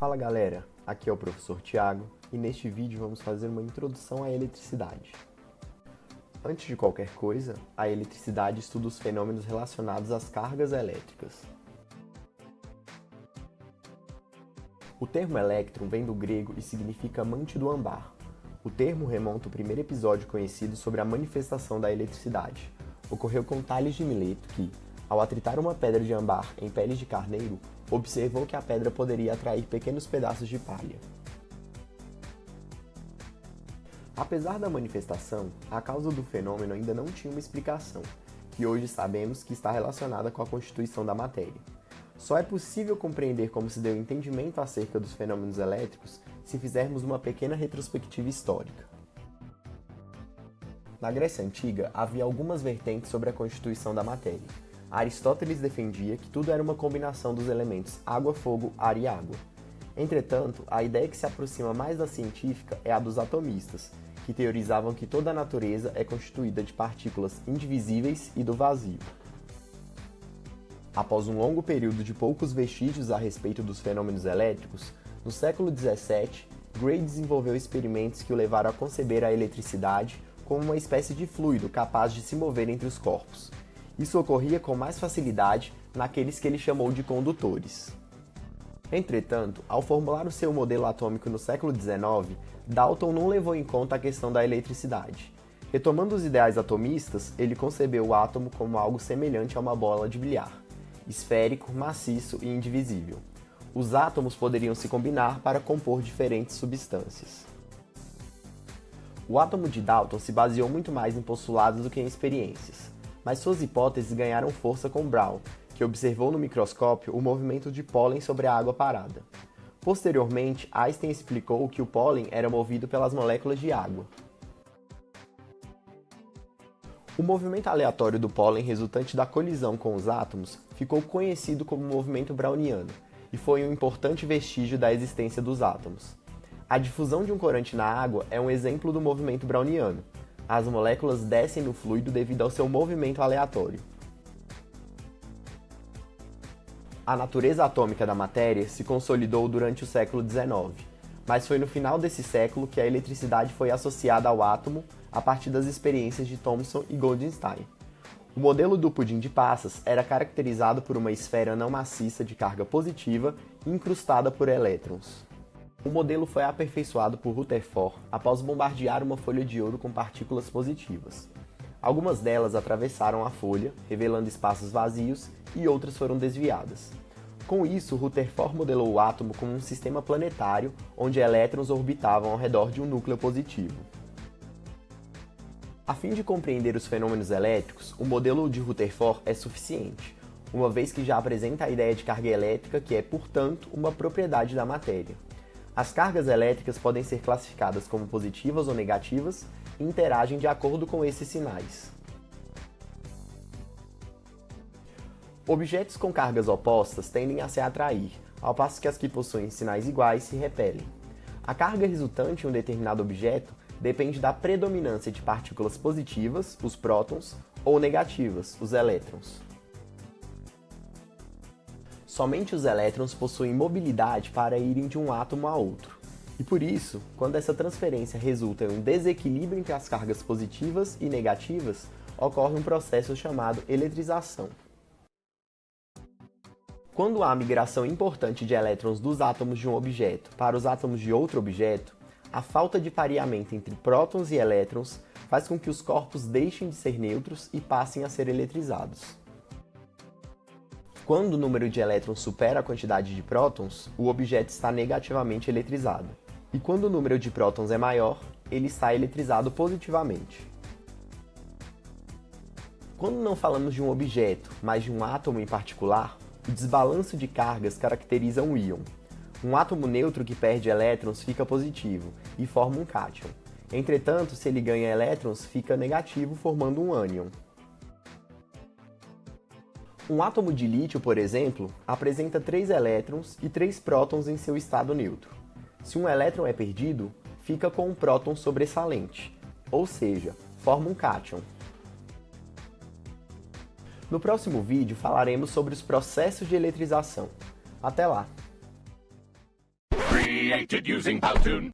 Fala galera, aqui é o professor Thiago e neste vídeo vamos fazer uma introdução à eletricidade. Antes de qualquer coisa, a eletricidade estuda os fenômenos relacionados às cargas elétricas. O termo elétron vem do grego e significa amante do âmbar. O termo remonta ao primeiro episódio conhecido sobre a manifestação da eletricidade. Ocorreu com Tales de Mileto que, ao atritar uma pedra de âmbar em peles de carneiro, observou que a pedra poderia atrair pequenos pedaços de palha. Apesar da manifestação, a causa do fenômeno ainda não tinha uma explicação, que hoje sabemos que está relacionada com a constituição da matéria. Só é possível compreender como se deu o entendimento acerca dos fenômenos elétricos se fizermos uma pequena retrospectiva histórica. Na Grécia Antiga, havia algumas vertentes sobre a constituição da matéria. Aristóteles defendia que tudo era uma combinação dos elementos água, fogo, ar e água. Entretanto, a ideia que se aproxima mais da científica é a dos atomistas, que teorizavam que toda a natureza é constituída de partículas indivisíveis e do vazio. Após um longo período de poucos vestígios a respeito dos fenômenos elétricos, no século XVII, Gray desenvolveu experimentos que o levaram a conceber a eletricidade como uma espécie de fluido capaz de se mover entre os corpos. Isso ocorria com mais facilidade naqueles que ele chamou de condutores. Entretanto, ao formular o seu modelo atômico no século XIX, Dalton não levou em conta a questão da eletricidade. Retomando os ideais atomistas, ele concebeu o átomo como algo semelhante a uma bola de bilhar, esférico, maciço e indivisível. Os átomos poderiam se combinar para compor diferentes substâncias. O átomo de Dalton se baseou muito mais em postulados do que em experiências, mas suas hipóteses ganharam força com Brown, que observou no microscópio o movimento de pólen sobre a água parada. Posteriormente, Einstein explicou que o pólen era movido pelas moléculas de água. O movimento aleatório do pólen resultante da colisão com os átomos ficou conhecido como movimento browniano e foi um importante vestígio da existência dos átomos. A difusão de um corante na água é um exemplo do movimento browniano. As moléculas descem no fluido devido ao seu movimento aleatório. A natureza atômica da matéria se consolidou durante o século XIX, mas foi no final desse século que a eletricidade foi associada ao átomo a partir das experiências de Thomson e Goldstein. O modelo do pudim de passas era caracterizado por uma esfera não maciça de carga positiva incrustada por elétrons. O modelo foi aperfeiçoado por Rutherford após bombardear uma folha de ouro com partículas positivas. Algumas delas atravessaram a folha, revelando espaços vazios, e outras foram desviadas. Com isso, Rutherford modelou o átomo como um sistema planetário onde elétrons orbitavam ao redor de um núcleo positivo. A fim de compreender os fenômenos elétricos, o modelo de Rutherford é suficiente, uma vez que já apresenta a ideia de carga elétrica que é, portanto, uma propriedade da matéria. As cargas elétricas podem ser classificadas como positivas ou negativas e interagem de acordo com esses sinais. Objetos com cargas opostas tendem a se atrair, ao passo que as que possuem sinais iguais se repelem. A carga resultante em um determinado objeto depende da predominância de partículas positivas, os prótons, ou negativas, os elétrons. Somente os elétrons possuem mobilidade para irem de um átomo a outro. E por isso, quando essa transferência resulta em um desequilíbrio entre as cargas positivas e negativas, ocorre um processo chamado eletrização. Quando há migração importante de elétrons dos átomos de um objeto para os átomos de outro objeto, a falta de pareamento entre prótons e elétrons faz com que os corpos deixem de ser neutros e passem a ser eletrizados. Quando o número de elétrons supera a quantidade de prótons, o objeto está negativamente eletrizado. E quando o número de prótons é maior, ele está eletrizado positivamente. Quando não falamos de um objeto, mas de um átomo em particular, o desbalanço de cargas caracteriza um íon. Um átomo neutro que perde elétrons fica positivo e forma um cátion. Entretanto, se ele ganha elétrons, fica negativo, formando um ânion. Um átomo de lítio, por exemplo, apresenta 3 elétrons e 3 prótons em seu estado neutro. Se um elétron é perdido, fica com um próton sobressalente, ou seja, forma um cátion. No próximo vídeo falaremos sobre os processos de eletrização. Até lá! created using Powtoon.